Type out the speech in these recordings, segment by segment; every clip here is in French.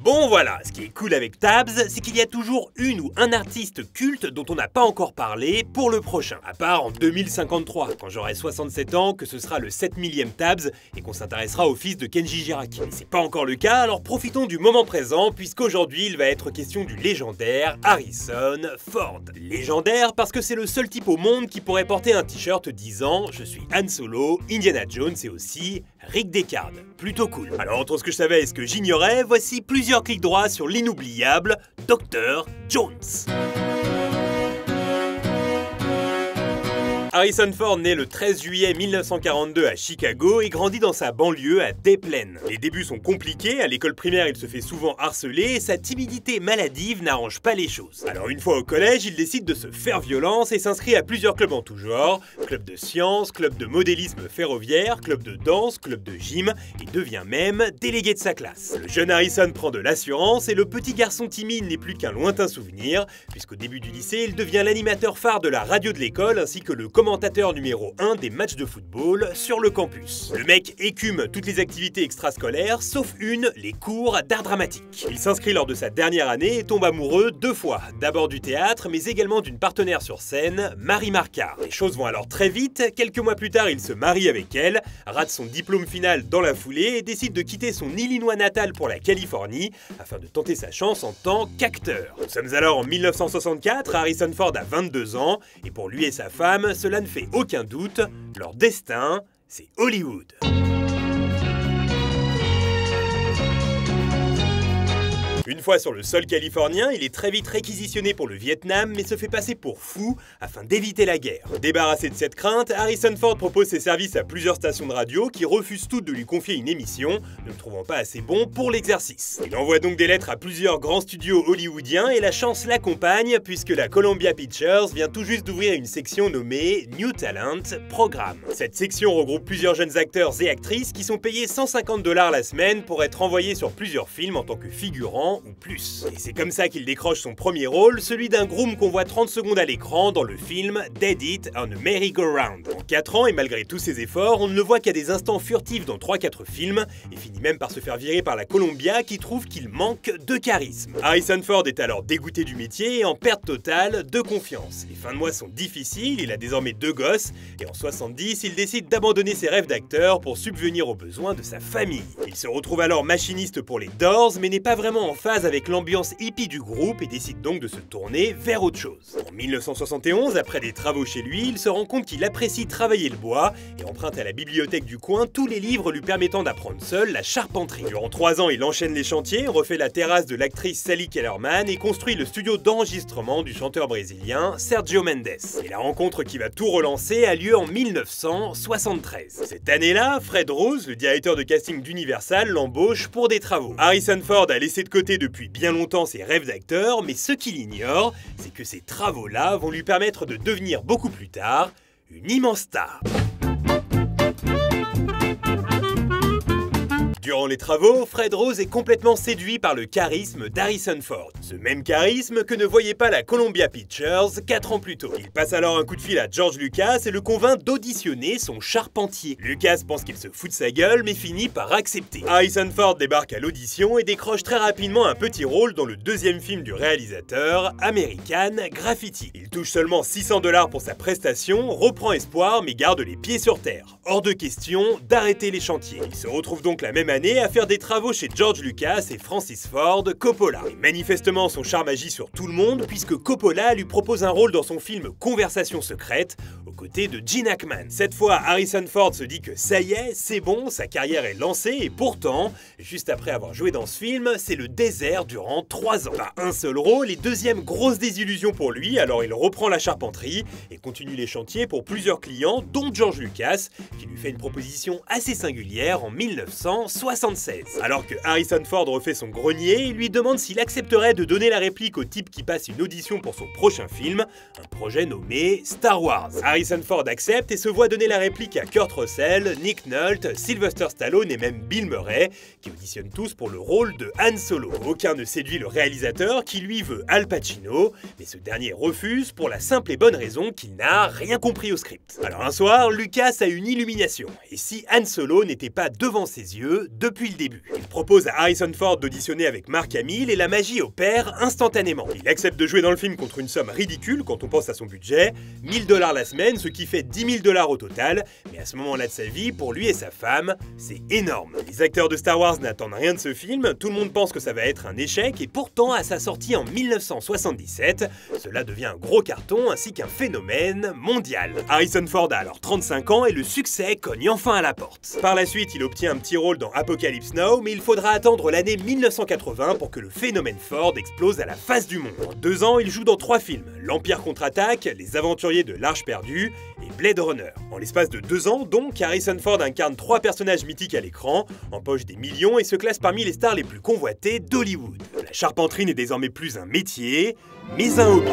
Bon voilà, ce qui est cool avec Tabs, c'est qu'il y a toujours une ou un artiste culte dont on n'a pas encore parlé pour le prochain. À part en 2053, quand j'aurai 67 ans, que ce sera le 7 millième Tabs et qu'on s'intéressera au fils de Kenji Girac. Mais c'est pas encore le cas, alors profitons du moment présent puisqu'aujourd'hui il va être question du légendaire Harrison Ford. Légendaire parce que c'est le seul type au monde qui pourrait porter un t-shirt disant « Je suis Han Solo, Indiana Jones et aussi Rick Deckard ». Plutôt cool. Alors entre ce que je savais et ce que j'ignorais, voici plusieurs clics droits sur l'inoubliable Dr. Jones. Harrison Ford naît le 13 juillet 1942 à Chicago et grandit dans sa banlieue à Des Plaines. Les débuts sont compliqués, à l'école primaire il se fait souvent harceler et sa timidité maladive n'arrange pas les choses. Alors une fois au collège, il décide de se faire violence et s'inscrit à plusieurs clubs en tout genre, club de sciences, club de modélisme ferroviaire, club de danse, club de gym et devient même délégué de sa classe. Le jeune Harrison prend de l'assurance et le petit garçon timide n'est plus qu'un lointain souvenir, puisqu'au début du lycée, il devient l'animateur phare de la radio de l'école ainsi que le commentateur numéro 1 des matchs de football sur le campus. Le mec écume toutes les activités extrascolaires, sauf une, les cours d'art dramatique. Il s'inscrit lors de sa dernière année et tombe amoureux 2 fois, d'abord du théâtre, mais également d'une partenaire sur scène, Mary Marquard. Les choses vont alors très vite, quelques mois plus tard il se marie avec elle, rate son diplôme final dans la foulée et décide de quitter son Illinois natal pour la Californie, afin de tenter sa chance en tant qu'acteur. Nous sommes alors en 1964, Harrison Ford a 22 ans, et pour lui et sa femme, cela ne fait aucun doute, leur destin, c'est Hollywood. Une fois sur le sol californien, il est très vite réquisitionné pour le Vietnam, mais se fait passer pour fou afin d'éviter la guerre. Débarrassé de cette crainte, Harrison Ford propose ses services à plusieurs stations de radio qui refusent toutes de lui confier une émission, ne le trouvant pas assez bon pour l'exercice. Il envoie donc des lettres à plusieurs grands studios hollywoodiens et la chance l'accompagne puisque la Columbia Pictures vient tout juste d'ouvrir une section nommée New Talent Programme. Cette section regroupe plusieurs jeunes acteurs et actrices qui sont payés 150 $ la semaine pour être envoyés sur plusieurs films en tant que figurants ou plus. Et c'est comme ça qu'il décroche son premier rôle, celui d'un groom qu'on voit 30 secondes à l'écran dans le film Dead It on a Merry-Go-Round. En 4 ans et malgré tous ses efforts, on ne le voit qu'à des instants furtifs dans 3-4 films et finit même par se faire virer par la Columbia qui trouve qu'il manque de charisme. Harrison Ford est alors dégoûté du métier et en perte totale de confiance. Les fins de mois sont difficiles, il a désormais 2 gosses et en 70, il décide d'abandonner ses rêves d'acteur pour subvenir aux besoins de sa famille. Il se retrouve alors machiniste pour les Doors mais n'est pas vraiment en phase avec l'ambiance hippie du groupe et décide donc de se tourner vers autre chose. En 1971, après des travaux chez lui, il se rend compte qu'il apprécie travailler le bois et emprunte à la bibliothèque du coin tous les livres lui permettant d'apprendre seul la charpenterie. Durant 3 ans, il enchaîne les chantiers, refait la terrasse de l'actrice Sally Kellerman et construit le studio d'enregistrement du chanteur brésilien Sergio Mendes. Et la rencontre qui va tout relancer a lieu en 1973. Cette année-là, Fred Rose, le directeur de casting d'Universal, l'embauche pour des travaux. Harrison Ford a laissé de côté depuis bien longtemps ses rêves d'acteur, mais ce qu'il ignore, c'est que ces travaux-là vont lui permettre de devenir beaucoup plus tard une immense star. Durant les travaux, Fred Rose est complètement séduit par le charisme d'Harrison Ford. Ce même charisme que ne voyait pas la Columbia Pictures 4 ans plus tôt. Il passe alors un coup de fil à George Lucas et le convainc d'auditionner son charpentier. Lucas pense qu'il se fout de sa gueule mais finit par accepter. Harrison Ford débarque à l'audition et décroche très rapidement un petit rôle dans le 2e film du réalisateur, American Graffiti. Il touche seulement 600 $ pour sa prestation, reprend espoir mais garde les pieds sur terre. Hors de question d'arrêter les chantiers. Il se retrouve donc la même année à faire des travaux chez George Lucas et Francis Ford Coppola. Et manifestement, son charme agit sur tout le monde puisque Coppola lui propose un rôle dans son film Conversation secrète aux côtés de Gene Hackman. Cette fois, Harrison Ford se dit que ça y est, c'est bon, sa carrière est lancée et pourtant, juste après avoir joué dans ce film, c'est le désert durant 3 ans. Pas un seul rôle et deuxième grosse désillusion pour lui, alors il reprend la charpenterie et continue les chantiers pour plusieurs clients, dont George Lucas, qui lui fait une proposition assez singulière en 1976. Alors que Harrison Ford refait son grenier, il lui demande s'il accepterait de donner la réplique au type qui passe une audition pour son prochain film, un projet nommé Star Wars. Harrison Ford accepte et se voit donner la réplique à Kurt Russell, Nick Nolte, Sylvester Stallone et même Bill Murray, qui auditionnent tous pour le rôle de Han Solo. Aucun ne séduit le réalisateur qui lui veut Al Pacino, mais ce dernier refuse pour la simple et bonne raison qu'il n'a rien compris au script. Alors un soir, Lucas a une illumination, et si Han Solo n'était pas devant ses yeux, depuis le début. Il propose à Harrison Ford d'auditionner avec Mark Hamill et la magie opère instantanément. Il accepte de jouer dans le film contre une somme ridicule quand on pense à son budget, 1000 $ la semaine, ce qui fait 10 000 $ au total, mais à ce moment-là de sa vie, pour lui et sa femme, c'est énorme. Les acteurs de Star Wars n'attendent rien de ce film, tout le monde pense que ça va être un échec, et pourtant, à sa sortie en 1977, cela devient un gros carton ainsi qu'un phénomène mondial. Harrison Ford a alors 35 ans et le succès cogne enfin à la porte. Par la suite, il obtient un petit rôle dans Apocalypse Now, mais il faudra attendre l'année 1980 pour que le phénomène Ford explose à la face du monde. En 2 ans, il joue dans 3 films, L'Empire contre-attaque, Les Aventuriers de l'Arche perdue et Blade Runner. En l'espace de 2 ans, donc, Harrison Ford incarne 3 personnages mythiques à l'écran, empoche des millions et se classe parmi les stars les plus convoitées d'Hollywood. La charpenterie n'est désormais plus un métier, mais un hobby.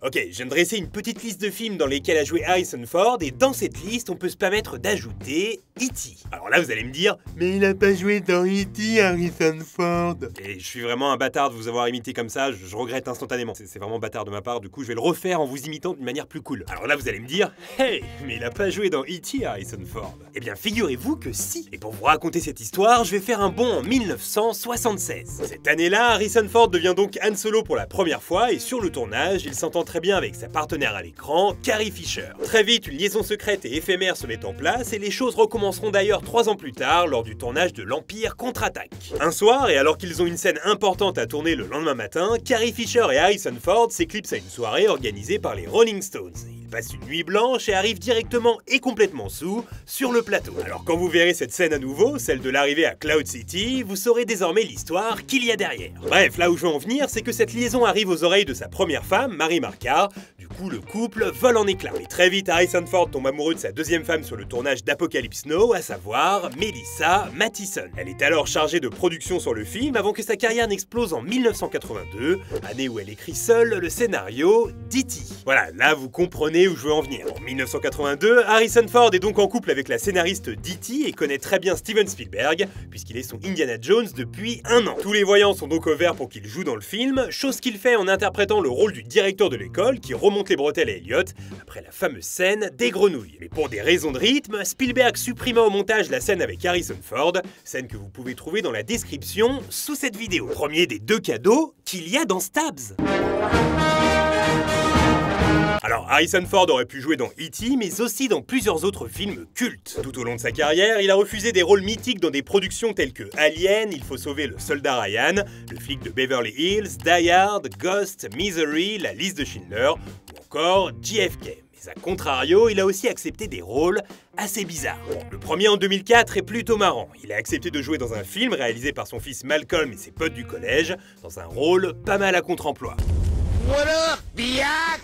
Ok, je viens de dresser une petite liste de films dans lesquels a joué Harrison Ford, et dans cette liste, on peut se permettre d'ajouter E.T. Alors là, vous allez me dire, mais il a pas joué dans E.T. Harrison Ford. Et je suis vraiment un bâtard de vous avoir imité comme ça, je regrette instantanément. C'est vraiment bâtard de ma part, du coup je vais le refaire en vous imitant d'une manière plus cool. Alors là, vous allez me dire, hey, mais il a pas joué dans E.T. Harrison Ford. Eh bien, figurez-vous que si. Et pour vous raconter cette histoire, je vais faire un bond en 1976. Cette année-là, Harrison Ford devient donc Han Solo pour la première fois, et sur le tournage, il s'entend très bien avec sa partenaire à l'écran, Carrie Fisher. Très vite, une liaison secrète et éphémère se met en place, et les choses recommenceront d'ailleurs 3 ans plus tard, lors du tournage de l'Empire contre-attaque. Un soir, et alors qu'ils ont une scène importante à tourner le lendemain matin, Carrie Fisher et Harrison Ford s'éclipsent à une soirée organisée par les Rolling Stones. Ils passent une nuit blanche et arrivent directement et complètement sous sur le plateau. Alors quand vous verrez cette scène à nouveau, celle de l'arrivée à Cloud City, vous saurez désormais l'histoire qu'il y a derrière. Bref, là où je veux en venir, c'est que cette liaison arrive aux oreilles de sa première femme, Mary Marquardt. Du coup, le couple vole en éclats. Et très vite, Harrison Ford tombe amoureux de sa deuxième femme sur le tournage d'Apocalypse Now, à savoir Melissa Mathison. Elle est alors chargée de production sur le film avant que sa carrière n'explose en 1982, année où elle écrit seule le scénario d'E.T. Voilà, là vous comprenez où je veux en venir. En 1982, Harrison Ford est donc en couple avec la scénariste d'E.T. et connaît très bien Steven Spielberg, puisqu'il est son Indiana Jones depuis 1 an. Tous les voyants sont donc au vert pour qu'il joue dans le film, chose qu'il fait en interprétant le rôle du directeur de l'école qui remonte les bretelles à Elliot après la fameuse scène des grenouilles. Mais pour des raisons de rythme, Spielberg supprima au montage la scène avec Harrison Ford, scène que vous pouvez trouver dans la description sous cette vidéo. Premier des 2 cadeaux qu'il y a dans Stabs. Alors, Harrison Ford aurait pu jouer dans E.T., mais aussi dans plusieurs autres films cultes. Tout au long de sa carrière, il a refusé des rôles mythiques dans des productions telles que Alien, Il faut sauver le soldat Ryan, Le flic de Beverly Hills, Die Hard, Ghost, Misery, La liste de Schindler, ou encore JFK. Mais à contrario, il a aussi accepté des rôles assez bizarres. Bon, le premier en 2004 est plutôt marrant. Il a accepté de jouer dans un film réalisé par son fils Malcolm et ses potes du collège, dans un rôle pas mal à contre-emploi.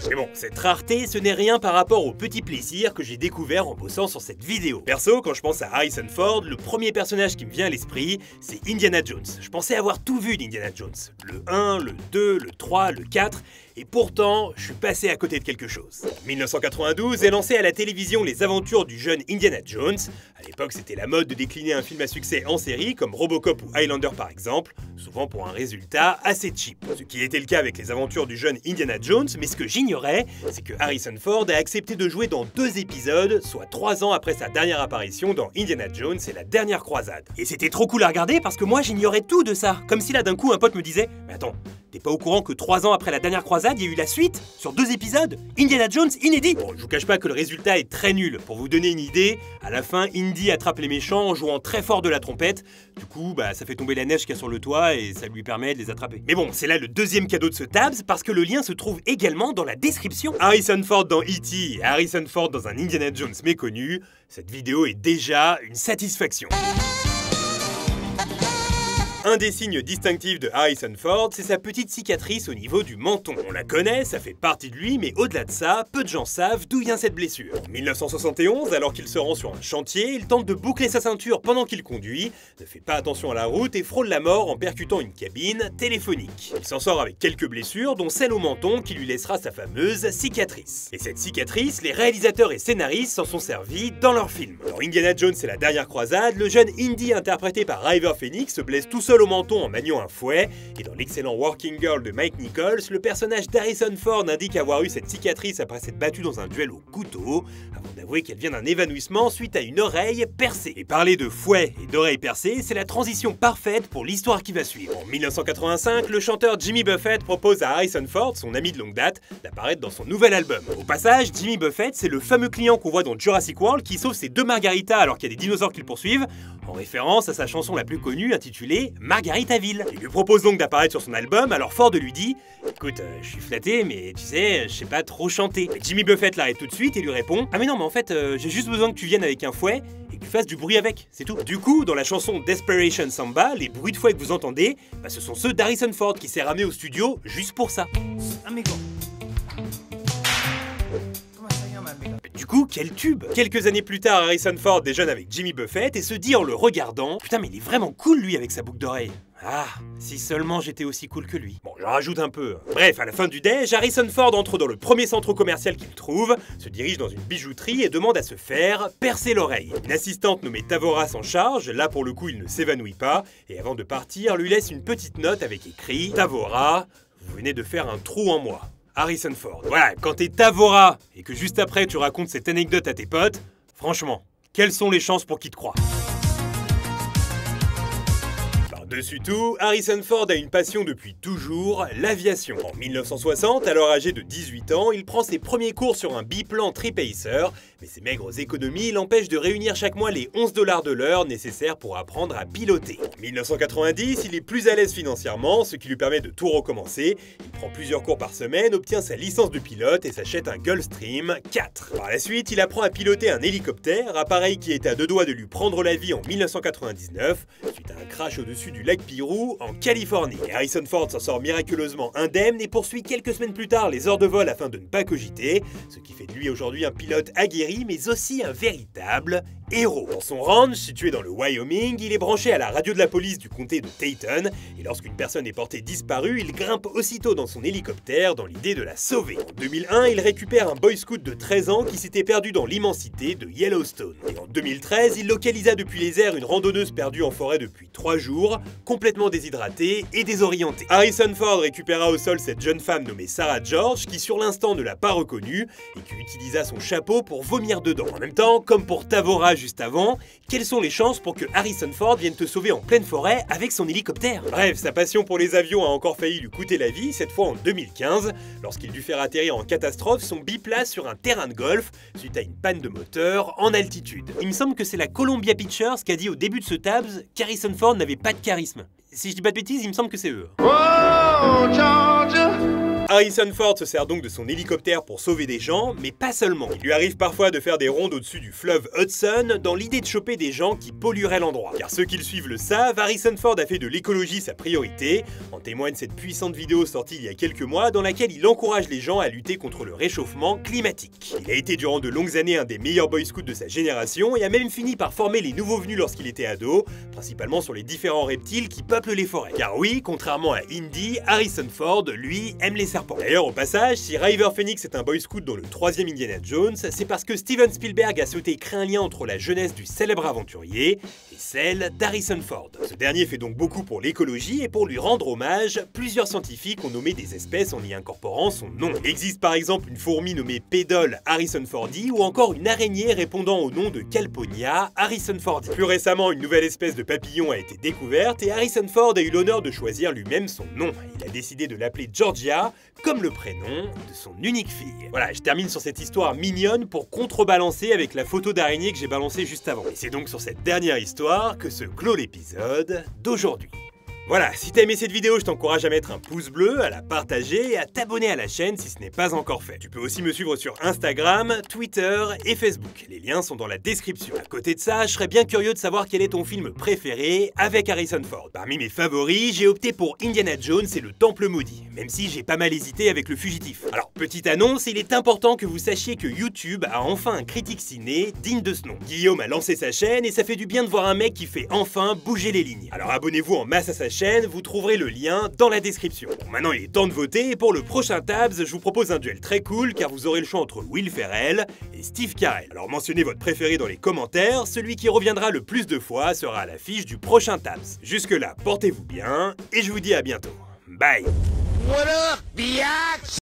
Mais bon, cette rareté, ce n'est rien par rapport au petit plaisir que j'ai découvert en bossant sur cette vidéo. Perso, quand je pense à Harrison Ford, le premier personnage qui me vient à l'esprit, c'est Indiana Jones. Je pensais avoir tout vu d'Indiana Jones. Le 1, le 2, le 3, le 4... Et pourtant, je suis passé à côté de quelque chose. En 1992 est lancé à la télévision les aventures du jeune Indiana Jones. À l'époque, c'était la mode de décliner un film à succès en série, comme Robocop ou Highlander par exemple, souvent pour un résultat assez cheap. Ce qui était le cas avec les aventures du jeune Indiana Jones, mais ce que j'ignorais, c'est que Harrison Ford a accepté de jouer dans 2 épisodes, soit 3 ans après sa dernière apparition dans Indiana Jones et la dernière croisade. Et c'était trop cool à regarder parce que moi j'ignorais tout de ça. Comme si là d'un coup un pote me disait « Mais attends, t'es pas au courant que 3 ans après la dernière croisade, il y a eu la suite sur 2 épisodes, Indiana Jones inédit. Bon, je vous cache pas que le résultat est très nul. Pour vous donner une idée, à la fin, Indy attrape les méchants en jouant très fort de la trompette. Du coup, ça fait tomber la neige qu'il y a sur le toit et ça lui permet de les attraper. Mais bon, c'est là le deuxième cadeau de ce Tabs parce que le lien se trouve également dans la description. Harrison Ford dans E.T. et Harrison Ford dans un Indiana Jones méconnu. Cette vidéo est déjà une satisfaction. Un des signes distinctifs de Harrison Ford, c'est sa petite cicatrice au niveau du menton. On la connaît, ça fait partie de lui, mais au-delà de ça, peu de gens savent d'où vient cette blessure. En 1971, alors qu'il se rend sur un chantier, il tente de boucler sa ceinture pendant qu'il conduit, ne fait pas attention à la route et frôle la mort en percutant une cabine téléphonique. Il s'en sort avec quelques blessures, dont celle au menton qui lui laissera sa fameuse cicatrice. Et cette cicatrice, les réalisateurs et scénaristes s'en sont servis dans leur film. Dans Indiana Jones et la dernière croisade, le jeune Indy interprété par River Phoenix se blesse tout seul seul au menton en maniant un fouet, et dans l'excellent Working Girl de Mike Nichols, le personnage d'Harrison Ford indique avoir eu cette cicatrice après s'être battu dans un duel au couteau, avant d'avouer qu'elle vient d'un évanouissement suite à une oreille percée. Et parler de fouet et d'oreille percée, c'est la transition parfaite pour l'histoire qui va suivre. En 1985, le chanteur Jimmy Buffett propose à Harrison Ford, son ami de longue date, d'apparaître dans son nouvel album. Au passage, Jimmy Buffett, c'est le fameux client qu'on voit dans Jurassic World qui sauve ses deux margaritas alors qu'il y a des dinosaures qui le poursuivent, en référence à sa chanson la plus connue intitulée Margaritaville. Il lui propose donc d'apparaître sur son album, alors Ford lui dit « Écoute, je suis flatté, mais tu sais, je sais pas trop chanter. » Mais Jimmy Buffett l'arrête tout de suite et lui répond « Ah mais non, mais en fait, j'ai juste besoin que tu viennes avec un fouet et que tu fasses du bruit avec, c'est tout. » Du coup, dans la chanson Desperation Samba, les bruits de fouet que vous entendez, ce sont ceux d'Harrison Ford qui s'est ramené au studio juste pour ça. Amigo. Du coup, quel tube! Quelques années plus tard, Harrison Ford déjeune avec Jimmy Buffett et se dit en le regardant « Putain, mais il est vraiment cool lui avec sa boucle d'oreille. Ah, si seulement j'étais aussi cool que lui. » Bon, je rajoute un peu. Bref, à la fin du déj, Harrison Ford entre dans le premier centre commercial qu'il trouve, se dirige dans une bijouterie et demande à se faire percer l'oreille. Une assistante nommée Tavora s'en charge, là pour le coup il ne s'évanouit pas, et avant de partir, lui laisse une petite note avec écrit « Tavora, vous venez de faire un trou en moi. Harrison Ford. » Voilà, quand t'es Tavora et que juste après tu racontes cette anecdote à tes potes, franchement, quelles sont les chances pour qu'ils te croient? Par-dessus tout, Harrison Ford a une passion depuis toujours, l'aviation. En 1960, alors âgé de 18 ans, il prend ses premiers cours sur un biplan tripacer, mais ses maigres économies l'empêchent de réunir chaque mois les 11 $ de l'heure nécessaires pour apprendre à piloter. En 1990, il est plus à l'aise financièrement, ce qui lui permet de tout recommencer. Il prend plusieurs cours par semaine, obtient sa licence de pilote et s'achète un Gulfstream 4. Par la suite, il apprend à piloter un hélicoptère, appareil qui était à deux doigts de lui prendre la vie en 1999, suite à un crash au-dessus du lac Piru, en Californie. Et Harrison Ford s'en sort miraculeusement indemne et poursuit quelques semaines plus tard les heures de vol afin de ne pas cogiter, ce qui fait de lui aujourd'hui un pilote aguerri mais aussi un véritable héros. Dans son ranch, situé dans le Wyoming, il est branché à la radio de la police du comté de Dayton, et lorsqu'une personne est portée disparue, il grimpe aussitôt dans son hélicoptère dans l'idée de la sauver. En 2001, il récupère un boy scout de 13 ans qui s'était perdu dans l'immensité de Yellowstone. Et en 2013, il localisa depuis les airs une randonneuse perdue en forêt depuis 3 jours, complètement déshydratée et désorientée. Harrison Ford récupéra au sol cette jeune femme nommée Sarah George, qui sur l'instant ne l'a pas reconnue, et qui utilisa son chapeau pour vomir dedans. En même temps, comme pour Tavora juste avant, quelles sont les chances pour que Harrison Ford vienne te sauver en pleine forêt avec son hélicoptère? Bref, sa passion pour les avions a encore failli lui coûter la vie, cette fois en 2015, lorsqu'il dut faire atterrir en catastrophe son biplace sur un terrain de golf suite à une panne de moteur en altitude. Il me semble que c'est la Columbia Pictures qui a dit au début de ce tabs qu'Harrison Ford n'avait pas de charisme. Si je dis pas de bêtises, il me semble que c'est eux. Whoa, Georgia. Harrison Ford se sert donc de son hélicoptère pour sauver des gens, mais pas seulement. Il lui arrive parfois de faire des rondes au-dessus du fleuve Hudson dans l'idée de choper des gens qui pollueraient l'endroit. Car ceux qui le suivent le savent, Harrison Ford a fait de l'écologie sa priorité. En témoigne cette puissante vidéo sortie il y a quelques mois dans laquelle il encourage les gens à lutter contre le réchauffement climatique. Il a été durant de longues années un des meilleurs boy scouts de sa génération et a même fini par former les nouveaux venus lorsqu'il était ado, principalement sur les différents reptiles qui peuplent les forêts. Car oui, contrairement à Indy, Harrison Ford, lui, aime les serpents. D'ailleurs, au passage, si River Phoenix est un boy scout dans le 3e Indiana Jones, c'est parce que Steven Spielberg a souhaité créer un lien entre la jeunesse du célèbre aventurier et celle d'Harrison Ford. Ce dernier fait donc beaucoup pour l'écologie et pour lui rendre hommage, plusieurs scientifiques ont nommé des espèces en y incorporant son nom. Il existe par exemple une fourmi nommée Pédole Harrison Fordi ou encore une araignée répondant au nom de Calponia Harrison Fordi. Plus récemment, une nouvelle espèce de papillon a été découverte et Harrison Ford a eu l'honneur de choisir lui-même son nom. Il a décidé de l'appeler Georgia, comme le prénom de son unique fille. Voilà, je termine sur cette histoire mignonne pour contrebalancer avec la photo d'araignée que j'ai balancée juste avant. Et c'est donc sur cette dernière histoire que se clôt l'épisode d'aujourd'hui. Voilà, si t'as aimé cette vidéo, je t'encourage à mettre un pouce bleu, à la partager et à t'abonner à la chaîne si ce n'est pas encore fait. Tu peux aussi me suivre sur Instagram, Twitter et Facebook. Les liens sont dans la description. À côté de ça, je serais bien curieux de savoir quel est ton film préféré avec Harrison Ford. Parmi mes favoris, j'ai opté pour Indiana Jones et le Temple Maudit, même si j'ai pas mal hésité avec le Fugitif. Alors, petite annonce, il est important que vous sachiez que YouTube a enfin un critique ciné digne de ce nom. Guillaume a lancé sa chaîne et ça fait du bien de voir un mec qui fait enfin bouger les lignes. Alors abonnez-vous en masse à sa chaîne, vous trouverez le lien dans la description. Bon, maintenant il est temps de voter et pour le prochain Tabs, je vous propose un duel très cool car vous aurez le choix entre Will Ferrell et Steve Carell. Alors mentionnez votre préféré dans les commentaires, celui qui reviendra le plus de fois sera à l'affiche du prochain Tabs. Jusque là, portez-vous bien et je vous dis à bientôt. Bye. What up, biatch?